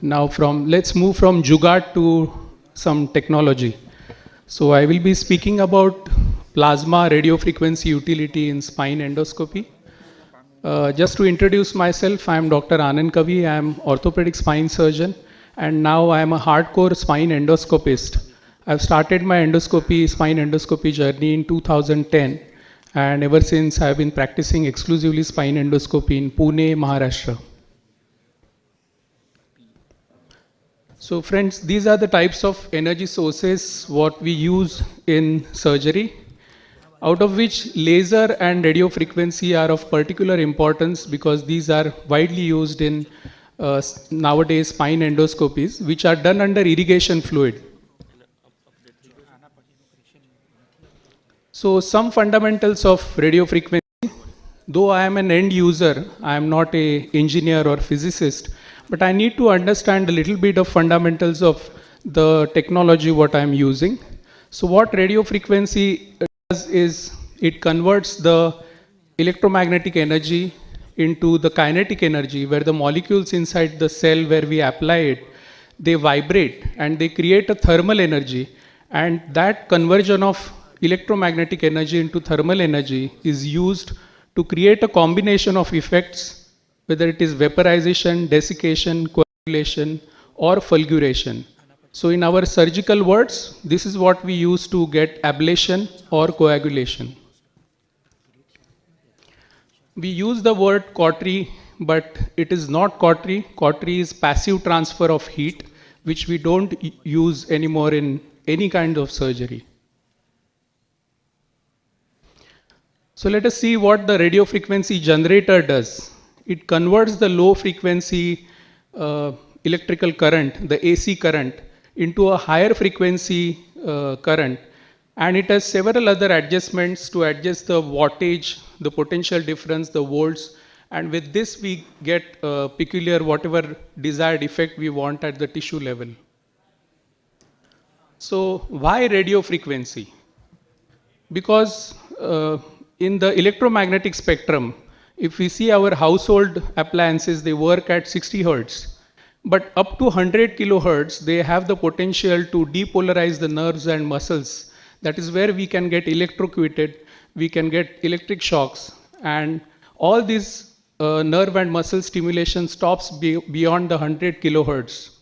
Now let's move from jugaad to some technology. So I will be speaking about plasma radiofrequency utility in spine endoscopy. Just to introduce myself, I am Dr. Anand Kavi. I am orthopedic spine surgeon, and now I am a hardcore spine endoscopist. I've started my spine endoscopy journey in 2010, and ever since I've been practicing exclusively spine endoscopy in Pune, Maharashtra. So friends, these are the types of energy sources what we use in surgery, out of which laser and radio frequency are of particular importance because these are widely used in nowadays spine endoscopies, which are done under irrigation fluid. So some fundamentals of radio frequency, though I am an end user, I am not an engineer or physicist, but I need to understand a little bit of fundamentals of the technology what I am using. So what radio frequency does is it converts the electromagnetic energy into the kinetic energy, where the molecules inside the cell where we apply it, they vibrate and they create a thermal energy, and that conversion of electromagnetic energy into thermal energy is used to create a combination of effects, whether it is vaporization, desiccation, coagulation, or fulguration. So in our surgical words, this is what we use to get ablation or coagulation. We use the word cautery, but it is not cautery. Cautery is passive transfer of heat, which we don't use anymore in any kind of surgery. So let us see what the radio frequency generator does. It converts the low frequency electrical current, the AC current, into a higher frequency current, and it has several other adjustments to adjust the wattage, the potential difference, the volts, and with this we get peculiar whatever desired effect we want at the tissue level. So why radio frequency? Because in the electromagnetic spectrum, if we see our household appliances, they work at 60 Hertz. But up to 100 kilohertz, they have the potential to depolarize the nerves and muscles. That is where we can get electrocuted, we can get electric shocks, and all this nerve and muscle stimulation stops beyond the 100 kilohertz.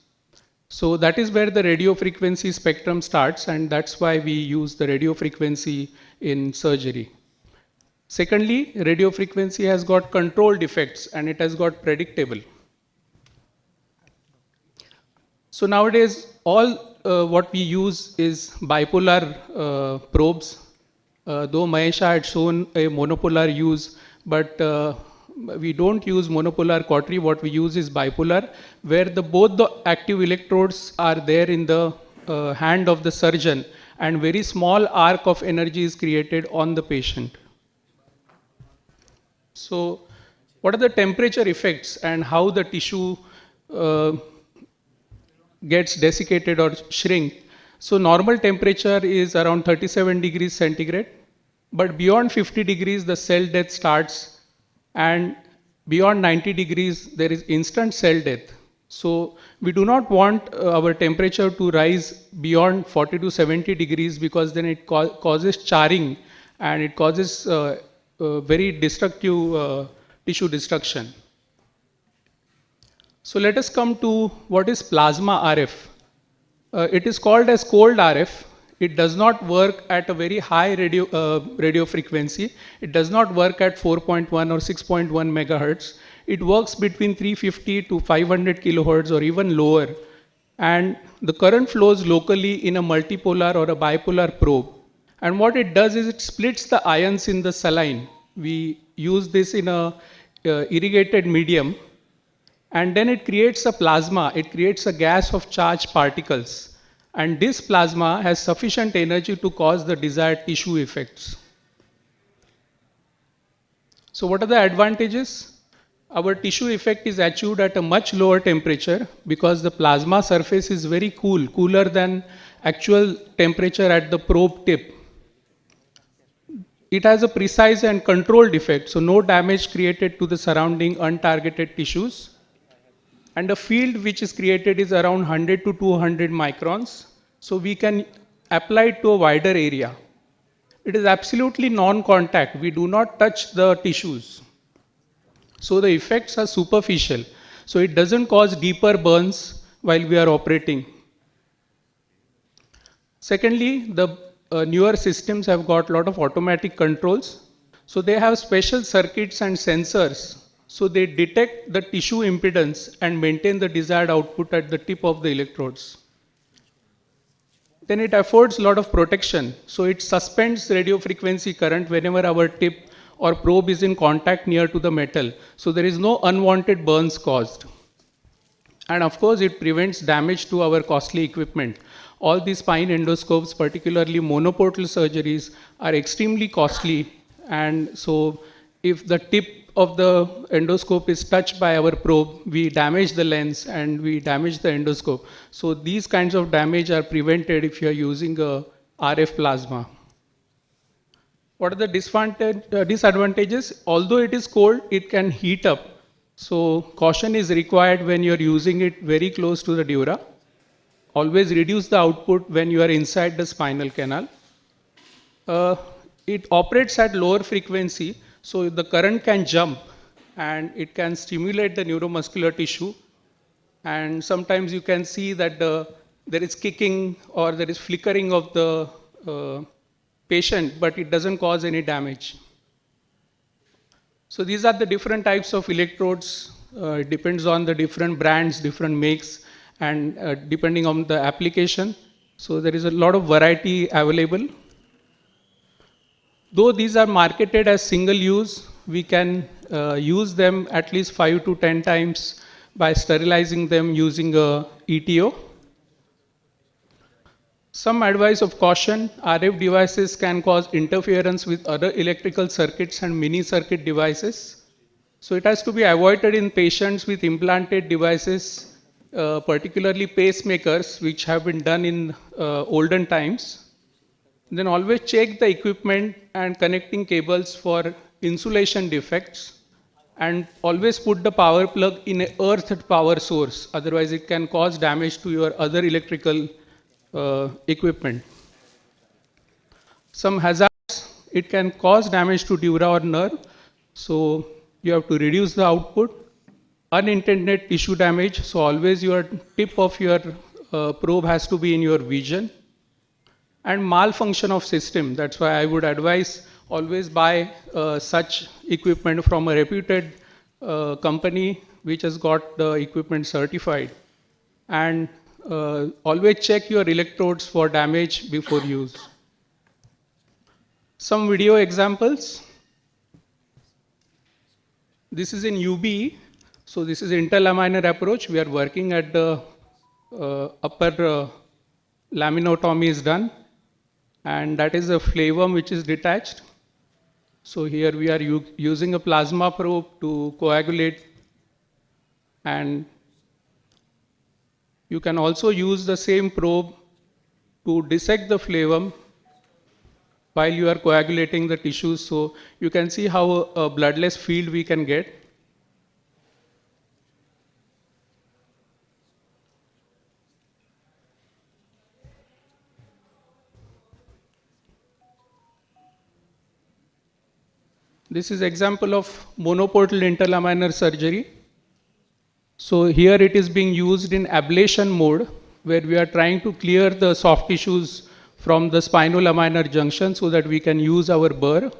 So that is where the radio frequency spectrum starts, and that's why we use the radio frequency in surgery. Secondly, radio frequency has got controlled effects and it has got predictable. So nowadays, all what we use is bipolar probes. Though Mahesha had shown a monopolar use, but we don't use monopolar cautery. What we use is bipolar, where both the active electrodes are there in the hand of the surgeon, and very small arc of energy is created on the patient. So what are the temperature effects and how the tissue gets desiccated or shrink? So normal temperature is around 37 degrees centigrade, but beyond 50 degrees the cell death starts, and beyond 90 degrees there is instant cell death. So we do not want our temperature to rise beyond 40 to 70 degrees because then it causes charring and it causes very destructive tissue destruction. So let us come to what is plasma RF. It is called as cold RF. It does not work at a very high radio frequency. It does not work at 4.1 or 6.1 megahertz. It works between 350 to 500 kilohertz or even lower. And the current flows locally in a multipolar or a bipolar probe. And what it does is it splits the ions in the saline. We use this in a irrigated medium, and then it creates a plasma. It creates a gas of charged particles. And this plasma has sufficient energy to cause the desired tissue effects. So what are the advantages? Our tissue effect is achieved at a much lower temperature because the plasma surface is very cool, cooler than actual temperature at the probe tip. It has a precise and controlled effect, so no damage created to the surrounding untargeted tissues. And the field which is created is around 100 to 200 microns. So we can apply it to a wider area. It is absolutely non-contact. We do not touch the tissues. So the effects are superficial. So it doesn't cause deeper burns while we are operating. Secondly, the newer systems have got a lot of automatic controls. So they have special circuits and sensors. So they detect the tissue impedance and maintain the desired output at the tip of the electrodes. Then it affords a lot of protection. So it suspends radio frequency current whenever our tip or probe is in contact near to the metal. So there is no unwanted burns caused. And of course, it prevents damage to our costly equipment. All these spine endoscopes, particularly monoportal surgeries, are extremely costly. And so if the tip of the endoscope is touched by our probe, we damage the lens and we damage the endoscope. So these kinds of damage are prevented if you are using a RF plasma. What are the disadvantages? Although it is cold, it can heat up. So caution is required when you are using it very close to the dura. Always reduce the output when you are inside the spinal canal. It operates at lower frequency, so the current can jump and it can stimulate the neuromuscular tissue. And sometimes you can see that there is kicking or there is flickering of the patient, but it doesn't cause any damage. So these are the different types of electrodes. It depends on the different brands, different makes, and depending on the application. So there is a lot of variety available. Though these are marketed as single use, we can use them at least 5 to 10 times by sterilizing them using a ETO. Some advice of caution: RF devices can cause interference with other electrical circuits and mini circuit devices. So it has to be avoided in patients with implanted devices, particularly pacemakers, which have been done in olden times. Then always check the equipment and connecting cables for insulation defects, and always put the power plug in an earthed power source, otherwise it can cause damage to your other electrical equipment. Some hazards: it can cause damage to dura or nerve, so you have to reduce the output. Unintended tissue damage, so always your tip of your probe has to be in your vision. And malfunction of system, that's why I would advise always buy such equipment from a reputed company which has got the equipment certified. And always check your electrodes for damage before use. Some video examples. This is in UBE. So this is interlaminar approach. We are working at the upper laminotomy is done. And that is a flavum which is detached. So here we are using a plasma probe to coagulate. And you can also use the same probe to dissect the flavum while you are coagulating the tissues. So you can see how a bloodless field we can get. This is example of monoportal interlaminar surgery. So here it is being used in ablation mode, where we are trying to clear the soft tissues from the spinolaminar junction so that we can use our burr.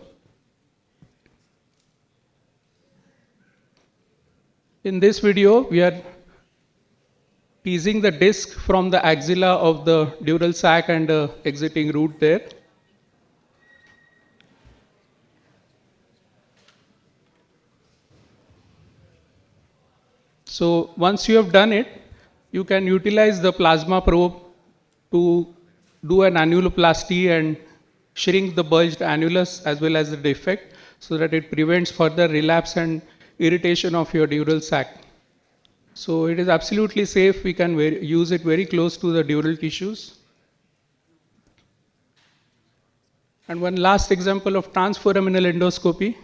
In this video, we are teasing the disc from the axilla of the dural sac and the exiting root there. So once you have done it, you can utilize the plasma probe to do an annuloplasty and shrink the bulged annulus as well as the defect, so that it prevents further relapse and irritation of your dural sac. So it is absolutely safe. We can use it very close to the dural tissues. And one last example of transforaminal endoscopy.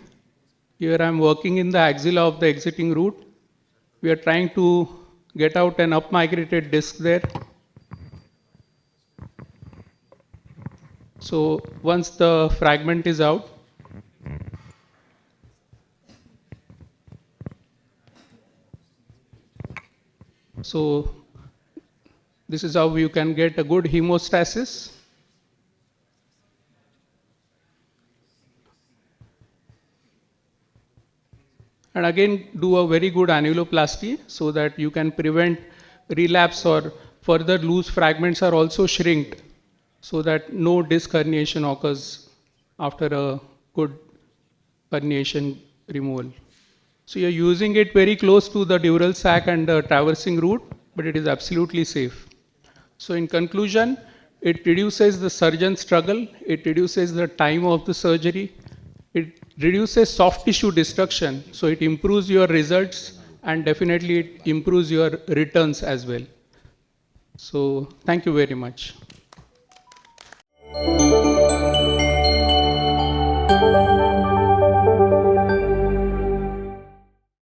Here I am working in the axilla of the exiting root. We are trying to get out an up-migrated disc there. So once the fragment is out, so this is how you can get a good hemostasis. And again, do a very good annuloplasty so that you can prevent relapse or further loose fragments are also shrinked so that no disc herniation occurs after a good herniation removal. So you're using it very close to the dural sac and the traversing route, but it is absolutely safe. So in conclusion, it reduces the surgeon struggle, it reduces the time of the surgery, it reduces soft tissue destruction, so it improves your results and definitely it improves your returns as well. So thank you very much.